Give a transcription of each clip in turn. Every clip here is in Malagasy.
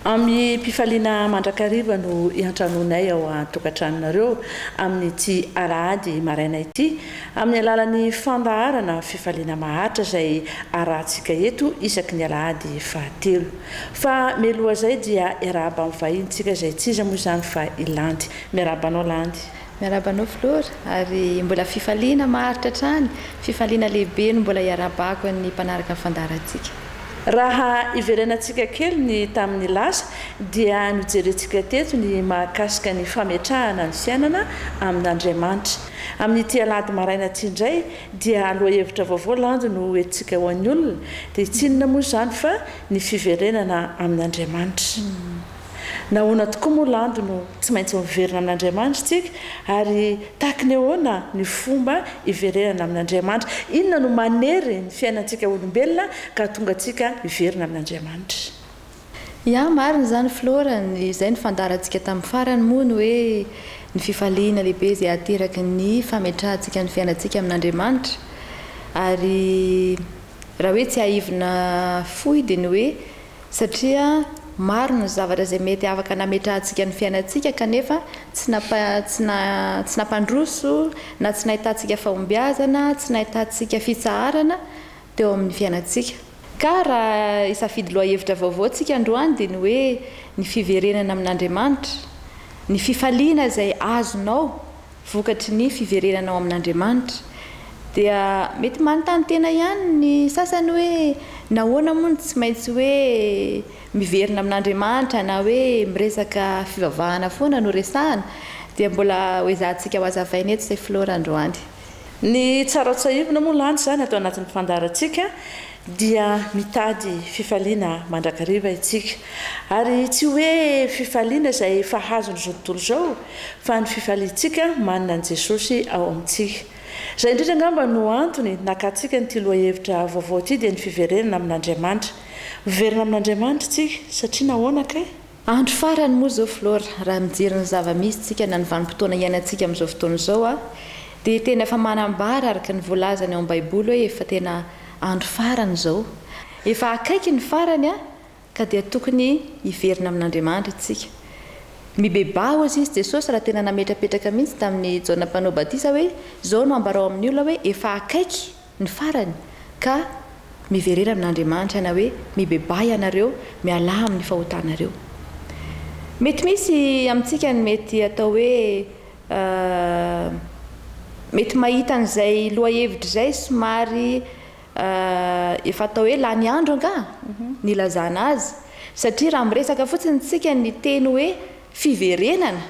Amin'ny mpifaliana mandrakariva no iantranoanay ao an-tokantranonareo amin'ny ty alahady maraina ity amin'ny alalan'ny fandaharana fifaliana maharitra izay arahantsika eto isaky ny alahady fahatelo fa meloha izay dia iarahaba amin'ny vahintsika izay tsiza moa izany fa ilandy miarabanao landy miarabanao Flora ary mbola fifaliana maharitra trany fifaliana lehibe no mbola iarabako ny mpanaraka ny fandaharantsika. Raha iverenantsika kely ny tamin'ny lasa dia nojerentsika teto ny mahakasika ny fametrahana ny fiainana amin'Andriamanitra. Amin'ity alahady maraina ity indray dia aloha hevitra vaovao lando no entsika ho an'ny olona dia tsinona moa izany fa ny fiverenana amin'Andriamanitra. Nahoana tokoa moa lando no tsy maintsy miverina amin'Andriamanitra tsika ary tahaka ny ahoana ny fomba iverenana amin'Andriamanitra. Inona no manery ny fiainantsika olombelona ka tonga antsika miverina amin'Andriamanitra. Ya marina zany Flora izay ny fandaharantsika tamin'ny farany moa ny hoe ny fifaliana lehibe izay ateraky ny fametrahantsika ny fiainantsika amin'Andriamanitra ary raha hoe tsy haivina fohy dia ny hoe satria maro ny zavatra izay mety afaka nametrahantsika ny fiainantsika kanefa tsy nampandroso na tsy nahitantsika fahombiazana tsy nahitantsika fitsaharana teo amin'ny fiainantsika. Ka raha isafidy loha hevitra vaovao tsika androany dia ny hoe ny fiverenana amin'Andriamanitra ny fifaliana izay azonao vokatry ny fiverenanao amin'Andriamanitra dia mety manontany tena ihany ny sasany hoe nahoana moa tsy maintsy hoe miverina amin'Andriamanitra na hoe miresaka fivavahana foana no resahana dia mbola hoezahantsika ho azavaina eto izay Flora androany. Ny tsara tsahivana moa landy izany atao anatin'ny fandaharantsika dia mitady fifaliana mandrakariva itsika ary tsy hoe fifaliana izay efa hazony izao tontolo izao fa ny fifaliantsika manana an'i Jesosy ao amintsika. Izay indrindra angamba no antony nakatsika ny ty lohahevitra vaovao ity dia ny fiverenana amin'Andriamanitra. Miverina amin'Andriamanitra tsika satria nahoana kay? Andro farany moa zao Flora raha mijery ny zava-misy tsika na ny vanim-potoana iainantsika amin'izao fotoana izao dia tena efa manambara araka ny voalazany ao amin'ny Baiboly hoe efa tena andro farany izao. Efa akaiky ny farany ka dia tokony hiverina amin'Andriamanitra isika. Mibeba hozy izy Jesosy raha tena nametrapetraka mihitsy tamin'ny Jaona mpanao batisa hoe izao no ambarao amin'ny olona hoe efa akaiky ny farany ka miverena amin'Andriamanitra na hoe mibeba ianareo miala amin'ny fahotanareo. Mety misy amintsika ny mety atao hoe mety mahita an'izay lohahevitra izay somary efa atao hoe lany andro anga ny lazana azy satria raha miresaka fotsiny tsika ny teny hoe fiverenana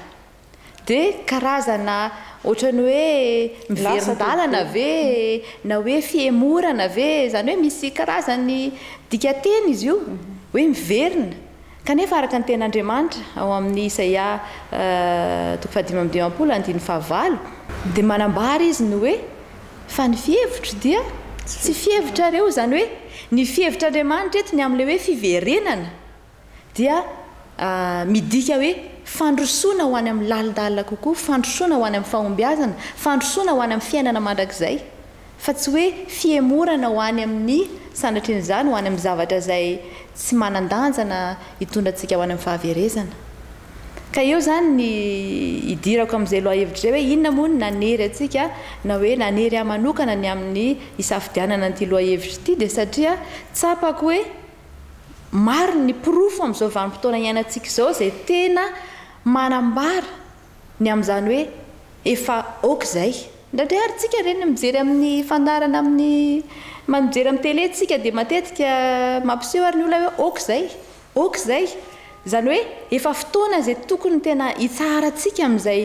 dia karazana ohatrany hoe miverin-dalana ve na hoe fiemorana ve izany hoe misy karazany dikateny izy io hoe miverina kanefa araka ny ten'Andriamanitra ao amin'ny Isaia 5:15 dia manambara izy ny hoe fa ny fihevitro dia tsy fihevitrareo izany hoe ny fihevitr'Andriamanitra eto ny amin'ilay hoe fiverenana dia midika hoe fandrosoana ho any amin'ny lalindalina kokoa, fandrosoana ho any amin'ny fahombiazana, fandrosoana ho any amin'ny fiainana mandrakizay fa tsy hoe fiemorana ho any amin'ny sanatrian'izany ho any amin'ny zavatra izay tsy manan-danjana hitondrantsika ho any amin'ny fahaverezana. Ka eo zany ny idirako amin'izay lohahevitra izay hoe inona moa ny nanery atsika na hoe nanery ahy manokana ny amin'ny isafidianana an'ity lohahevitra ity dia satria tsapako hoe maro ny pirofo amin'izao vanim-potoana iainantsika izao izay tena manambara ny amin'izany hoe efa aoka izay. Indraindray ary tsika ireny mijery amin'ny fandarana amin'ny mijery amin'ny télé tsika dia matetika mampiseho ary ny olona hoe aoka izay izany hoe efa fotoana izay tokony tena hitsaharantsika amin'izay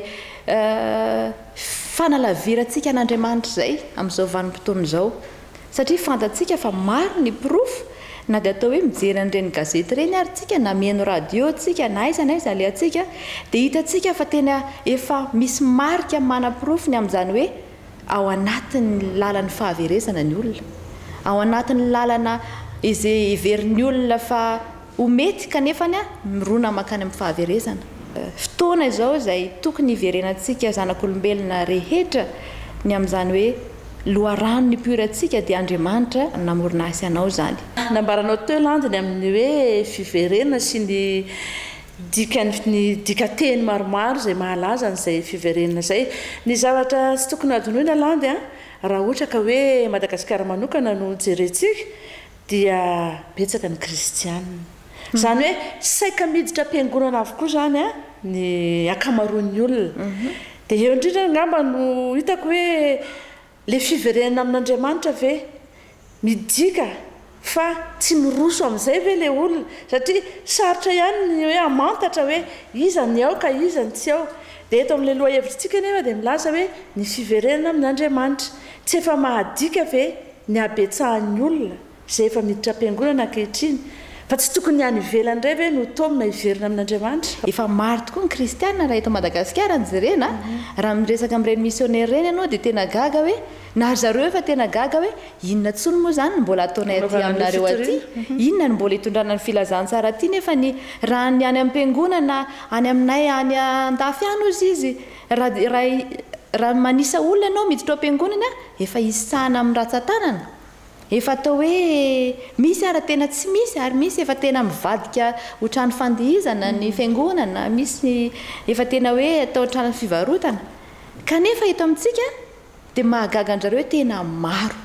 fanalavirantsika an'Andriamanitra izay amin'izao vanim-potoana izao satria fantatsika fa maro ny pirofo na dia atao hoe mijery an'ireny gazety ireny ary tsika na mihaino radio tsika na aiza ilay atsika dia hitantsika fa tena efa misy marika manam-pirofony amin'izany hoe ao anatin'ny lalan'ny fahaverezana ny olona, ao anatin'ny lalana izay iverin'ny olona fa ho mety kanefa mirona makany amin'ny fahaverezana. Fotoana izao izay tokony hiverenantsika zanak'olombelona rehetra ny amin'izany hoe loharano ny piorantsika dia Andriamanitra namorona asy anao zany. Nambaranao teo landiny amin'ny hoe fiverenana sy ny dikateny maromaro zay mahalaza n'izay fiverenana zay. Ny zavatra tsy tokony adonoina landy raha ohatra ka hoe Madagasikara manokana no jerentsika dia betsaka ny kristianina. Zany hoe saika miditra am-piangonana avokoa zany ny akamaroan'ny olona. Dia eo indrindra ngamba no hitako hoe le fiverenana amin'Andriamanitra ve midika fa tsy miroso amin'izay ve le olona satria sarotra ihany ny hoe amantatra hoe iza ny ao ka iza ny tsy ao. Dia eto amin'ilay loha hevitrintsika nefa dia milaza hoe ny fiverenana amin'Andriamanitra tsy efa mahadika ve ny habetsahan'ny olona izay efa miditra am-piangonana ankehitriny fa tsy tokony any ivelany indray ve no tomina hiverina amin'Andriamanitra. Efa maro tokoa ny kristianina raha eto Madagasikara ny jerena. Raha miresaka amin'ireny misionnaire ireny ianao dia tena gaga hoe na zareo efa tena gaga hoe inona tsony moa zany mbola ataonay aty aminareo aty, inona ny mbola hitondrana ny filazantsara aty nefa ny raha ny any am-piangonana any aminay any an-dafy any ozy izy raha manisa olona ianao miditra ao am-piangonana efa isana amin'ny ratsan-tanana. Efa atao hoe misy ara tena tsy misy ary misy efa tena mivadika ho trano fandihizana ny fiangonana, misy efa tena hoe atao trano fivarotana. Kanefa eto amintsika dia mahagaga anjareo hoe tena maro.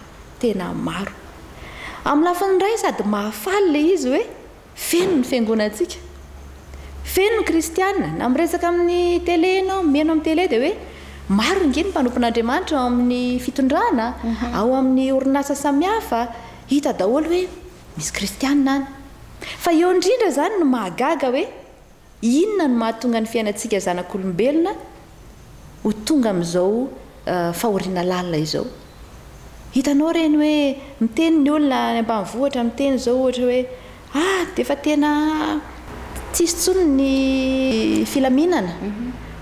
Amin'ny lafiny iray sady mahafaly ilay izy hoe feno ny fiangonantsika, feno ny kristianina. Na miresaka amin'ny télé ianao, mihaino amin'ny télé dia hoe maro ingeny mpanompon'Andriamanitra ao amin'ny fitondrana, ao amin'ny orinasa samihafa, hita daholo hoe misy kristianina any. Fa eo indrindra zany no mahagaga hoe inona no mahatonga ny fiainantsika zanak'olombelona ho tonga amin'izao fahoriana lalina izao. Hitanao reny hoe miteny ny olona any ambanivohitra miteny zao ohatra hoe dia efa tena tsisy tsony ny filaminana.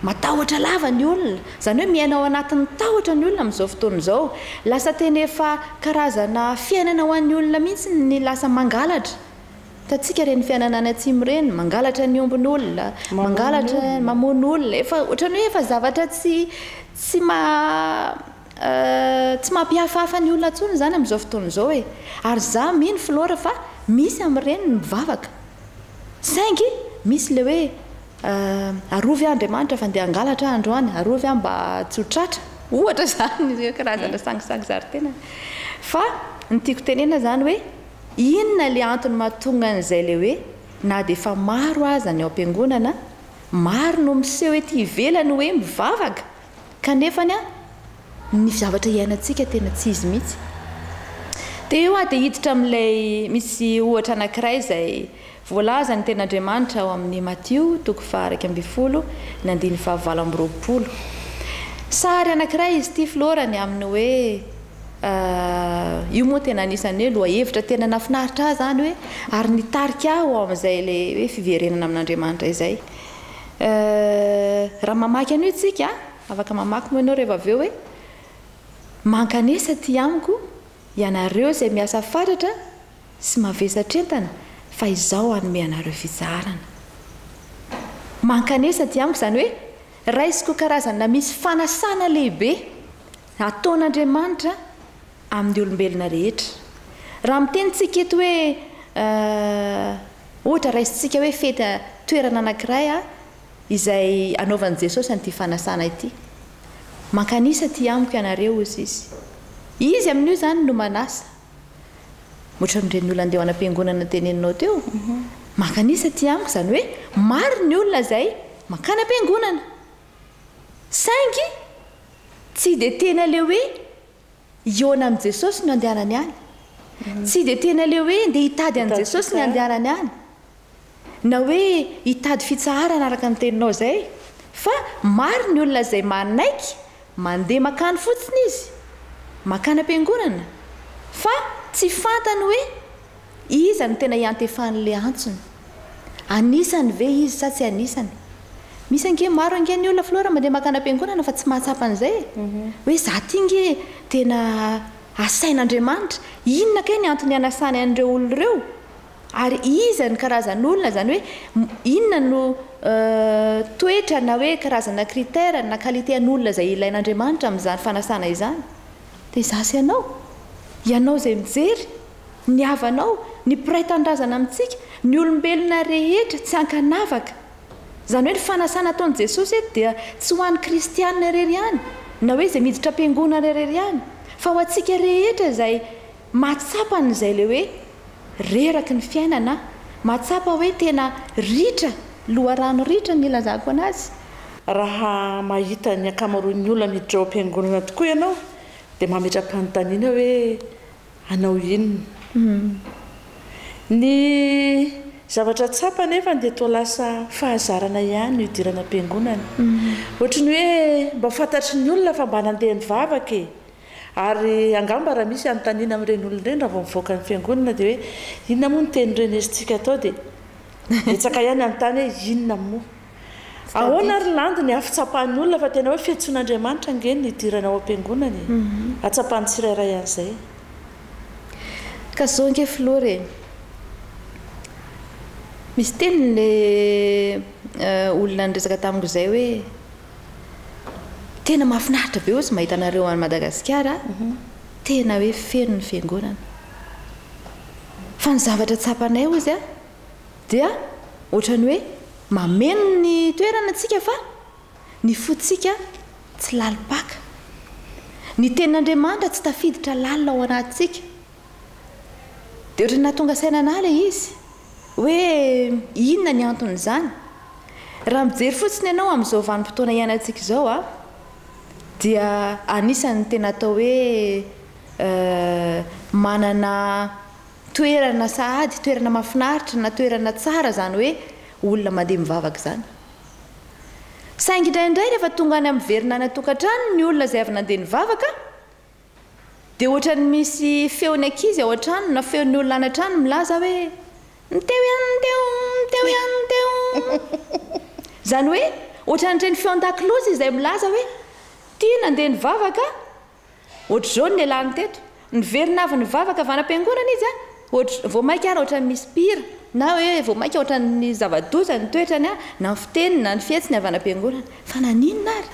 Matahotra lava ny olona, zany hoe miaina ao anatin'ny tahotra ny olona amin'izao fotoana izao. Lasa tena efa karazana fiainana ho an'ny olona mihitsy ny lasa mangalatra. Hitantsika reny fiainana any atsimo reny, mangalatra ny ombin'olona, mangalatra mamono olona, efa ohatrany hoe efa zavatra tsy mampihafahafa ny olona tsony zany amin'izao fotoana izao e. Ary za mino filora fa misy amin'ireny mivavaka saingy misy le hoe arovy Andriamanitra fa andeha angalatra androany, arovy mba tsy ho tratra, ohatra zany karazana sangisangy zary-tena. Fa ny tiako tenena zany hoe inona le antony mahatonga an'izay le hoe na dia efa maro aza ny ao am-piangonana, maro no miseho ety ivelany hoe mivavaka kanefa ny zavatra iainantsika tena tsy izy mihitsy. Dia eo dia hiditra amin'ilay misy ohatra anankiray izay voalaza ny ten'Andriamanitra ao amin'ny Matthieu 9:29. Sary anankiray izy ity filorany amin'ny hoe io moa tena anisan'ny hoe lohahevitra tena nafinaritra zany hoe ary nitarika aho amin'izay le hoe fiverenana amin'Andriamanitra izay. Raha mamaky an'io tsika afaka mamaky moa ianao rehefa avy eo hoe mankanesa ty amiko ianareo izay miasa fatratra sy mavesatra entana fa izao hanome anareo fizarana. Mankanesa ty amiko zany hoe raisiko karazana misy fanasana lehibe ataon'Andriamanitra amin'ny olombelona rehetra. Raha mitenitsika eto hoe ohatra raisintsika hoe fety toerana anankiray izay anaovan'i Jesosy an'ity fanasana ity. Mankanisa ty amiko ianareo ozy izy. Izy amin'io zany no manasa. Ohatra amin'ireny olona andeha ana am-piangonana teneninao teo. Mankanisa ty amiko zany hoe maro ny olona izay mankany am-piangonana. Saingy tsy dia tena le hoe iona amin'i Jesosy no andehanany any. Tsy dia tena le hoe andeha hitady an'i Jesosy ny andehanany any. Na hoe hitady fitsarana araka ny teninao izay. Fa maro ny olona izay manaiky mandeha makany fotsiny izy, makany am-piangonana, fa tsy fantany hoe iza no tena hiantefan'ilay antsony. Anisany ve izy sa tsy anisany? Misy ange maro ange ny olona filora mandeha makany am-piangonana fa tsy mahatsapan'izay. Hoe za ty nge tena asain'Andriamanitra, inona kay ny antony anasany an'ireo olona ireo? Ary iza ny karazan'olona zany hoe inona no toetra na hoe karazana kritera na qualité an'olona izay ilain'Andriamanitra amin'izany fanasana izany. dia zasy ianao izay mijery ny havanao ny mpiray tandrazana amintsika ny olombelona rehetra tsy ankanavaka izany hoe ny fanasana ataon'i jesosy eto dia tsy ho an'ny kristianina rery ihany na hoe izay miditra am-piangonana rery ihany fa ho antsika rehetra izay mahatsapany izay le hoe reraky ny fiainana mahatsapa hoe tena ritra loharano ritra ny ilazako anazy. Raha mahita ny akamaroan'ny olona miditra ao am-piangonana tokoa ianao dia mametra-panontaniana hoe anao inona. Ny zavatra tsapa nefa dia toa lasa fahazarana ihany io dirana am-piangonana. Ohatry ny hoe mba fantatry ny olona fa mba nandeha nivavaka e. Ary angamba raha misy anontaniana amin'ireny olona ireny raha vao mivoaka ny fiangonana dia hoe inona moa ny tenin'ireny ezintsika atao dia etsaka ihany anontany hoe inona moa. Ahoana ary landiny afi-tsapahan'ny olona fa tena hoe fiantsoan'Andriamanitra angeny ny dirana ao am-piangonana e. Atsapahan'ny tsirairay an'izay. Ka zao ange Flore misy teny le olona niresaka tamiko izay hoe tena mahafinaritra be ozy mahita anareo any Madagasikara tena hoe feno ny fiangonana fa ny zavatra tsapanay ozy dia ohatrany hoe mameno ny toerana antsika fa ny fotsika tsy lalipaka ny tenin'Andriamanitra tsy tafiditra lalina ao anatintsika dia ohatrany nahatonga sainana ilay izy hoe inona ny anton'izany. Raha mijery fotsiny ianao amin'izao vanim-potoana iainantsika izao dia anisan'ny tena atao hoe manana toerana sahady toerana mahafinaritra na toerana tsara zany hoe olona mandeha mivavaka izany. Saingy indraindray rehefa tonga any amin'ny verina any an-tokantrano ny olona izay avy nandeha nivavaka dia ohatrany misy feony ankizy ao an-trano na feon'ny olona any an-trano milaza hoe miteo izany hoe ohatran'ireny feon-dakilozy izay milaza hoe tia nandeha nivavaka ohatr'izao ny lehilahy teto ny verina avy nivavaka avy anam-piangonana izy vao mainka ary ohatrany misy pira na hoe vao mainka ohatrany zava-doza ny toetrany na ny fiteniny na ny fietsiny avy anam-piangonana fa naninona ary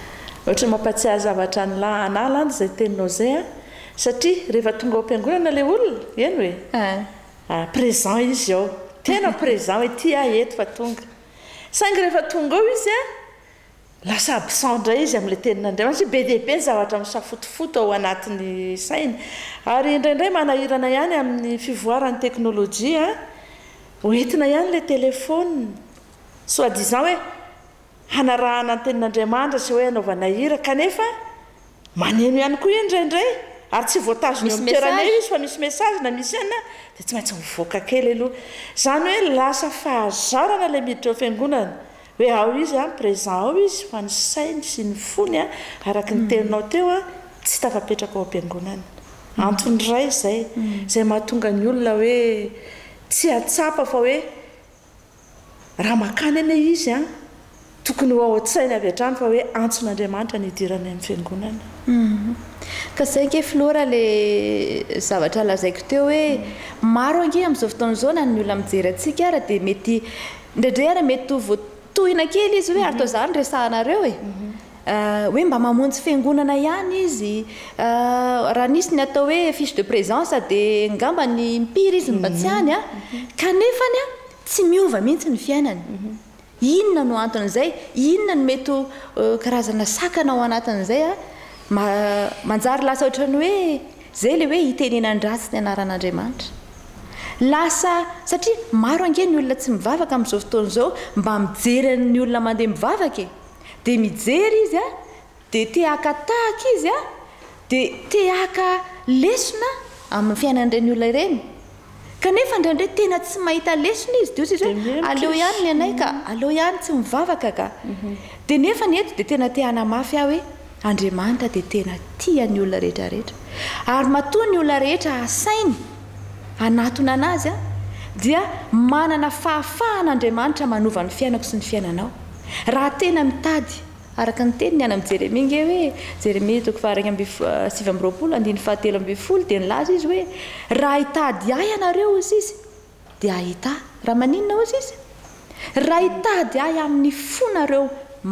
ohatra mampatsiahy zavatra anala any izay teninao izay satria rehefa tonga ao am-piangonana ilay olona eny hoe présent izy ao tena présent hoe tia eto fa tonga saingy rehefa tonga ao izy lasa absent indray izy amin'ilay tenin'Andriamanitra be dia be ny zavatra misafotofoto ao anatin'ny sainy ary indraindray manahirana ihany amin'ny fivoaran'ny teknôlôjia hoentina ihany ilay telefona soi-disant hoe hanarahana ny tenin'Andriamanitra sy hoe anaovana hira kanefa maneno ihany koa indraindray ary tsy voatazony eo toerana izy fa misy message na misy ana dia tsy maintsy mivoaka kely aloha izany hoe lasa fahazarana ilay miditra ao fiangonana hoe ao izy présent ao izy fa ny sainy sy ny fony araky ny teninao teo tsy tafapetraka ao am-piangonana antony ray izay mahatonga ny olona hoe tsy atsapa fa hoe raha makany ane izy tokony ho ao an-tsainy avy hatrany fa hoe antson'Andriamanitra ny idirany amin'ny fiangonana. Ka izay ange Flora le zavatra lazaiko teo hoe maro ange amin'izao fotoana izao na ny olona mijery antsika ara dia mety indraindray ara mety ho voatohina kely izy hoe ary toa izany resahanareo hoe mba mamonjy fiangonana ihany izy raha nisy ny atao hoe fiche de présence dia ngamba ny mpiry izy mba tsy hany kanefany tsy miova mihitsy ny fiainany. Inona no anton'izay inona no mety karazana sakana ao anatin'izay manjary lasa ohatrany hoe zay le hoe hitenenan-dratsy ny anaran'Andriamanitra lasa satria maro ange ny olona tsy mivavaka amin'izao fotoana izao mba mijery ny olona mandeha mivavaka dia mijery izy dia te haka tahaka izy dia te haka lesona amin'ny fiainan'ireny olona ireny kanefa indraindray tena tsy mahita lesona izy dia ozy izy hoe aleo ihany ny anay ka aleo ihany tsy mivavaka ka dia nefa ny eto dia tena te hanamafy hoe Andriamanitra dia tena tia ny olona rehetrarehetra ary matoa ny olona rehetra asainy anatona anazy dia manana fahafahan'Andriamanitra manova ny fiainako sy ny fiainanao raha tena mitady araka ny teniny any amin'ny Jeremia hoe Jeremia 7:7 dia nilaza izy hoe raha hitady ahy ianareo ozy izy dia ahita raha maninona ozy izy raha hitady ahy amin'ny fonareo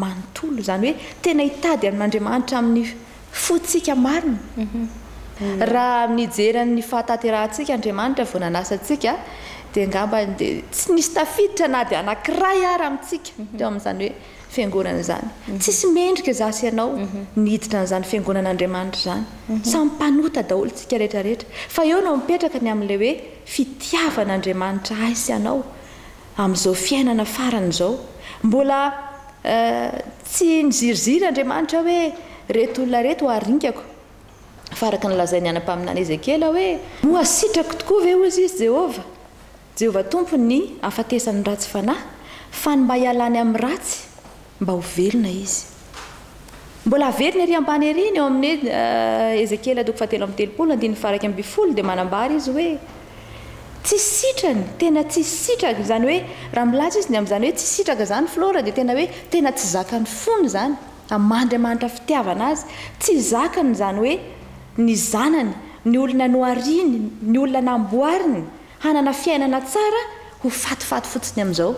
manontolo izany hoe tena hitady amin'Andriamanitra amin'ny fotsika marina raha mijeran'ny fahataterahantsika andriamanitra vao nanasa antsika dia ngamba dia tsy nisy tafiditra na dia anankiray ara amintsika teo amin'izany hoe fiangonana izany tsisy mendrika zasy ianao niditra n'izany fiangonan'andriamanitra zany samy mpanota daholo tsika rehetrarehetra fa eo no mipetraka ny amin'ilay hoe fitiavan'andriamanitra aisy ianao amin'izao fiainana farany izao mbola tsy niziriziry andriamanitra hoe reto olona reto arinkako fa araka nylazainy anam-paminany Ezekela hoe moasitrako tokoa ve ozy izy Jehova tompo ny afatesany ratsy fanahy fa ny mba hialany amin'ny ratsy mba ho velona izy mbola averiny ery ambany ery eo amin'ny Ezekela 7:30 dia manambara izy hoe tsy sitrany tena tsy sitraka zany hoe raha milaza izy ny amin'izany hoe tsy sitraka zany Flora dia tena hoe tena tsy zakany fony zany amandriamanitra fitiavana azy tsy zakany zany hoe ny zanany ny olona noariny ny olona namboariny hanana fiainana tsara ho fatifaty fotsiny amin'izao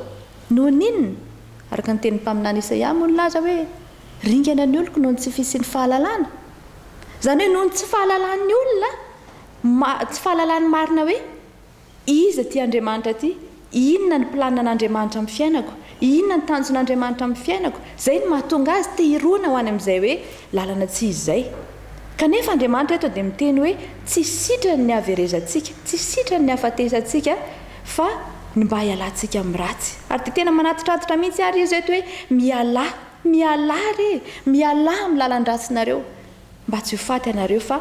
noho ninona araka ny teny mpaminany Isaia moa nilaza hoe ringana ny oloko noho ny tsy fisian'ny fahalalana zany hoe noho ny tsy fahalalan'ny olona tsy fahalalany marina hoe iza ty andriamanitra ty inona ny planina an'andriamanitra amin'ny fiainako inona ny tanjon'andriamanitra amin'ny fiainako zay ny mahatonga azy te hirona ho any amin'izay hoe lalana tsy izy zay kanefa andriamanitra eto dia miteny hoe tsy sitrany ny haverezantsika tsy sitrany ny hafatesantsika fa ny mba hialantsika amin'ny ratsy ary dia tena manatitrantitra mihitsy ary izy eto hoe miala re miala amin'ny lalan-dratsinareo mba tsy ho faty anareo fa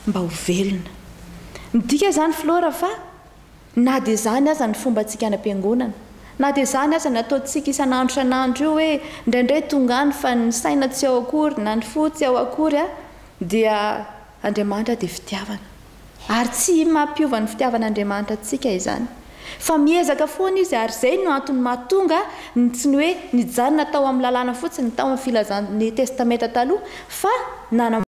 mba ho velona midika zany Flora fa na dia zany aza ny fomba antsika any am-piangonana na dia zany aza ny ataontsika isan'andro isan'andro io hoe indraindray tonga any fa ny saina tsy ao akory na ny fo tsy ao akory dia andriamanitra dia fitiavana ary tsy mampiova ny fitiavan'andriamanitra antsika izany fa miezaka foana izy ary zay no antony mahatonga tsy ny hoe nijanona tao amin'ny lalàna fotsiny tao amin'ny filazan'ny testamenta taloha fa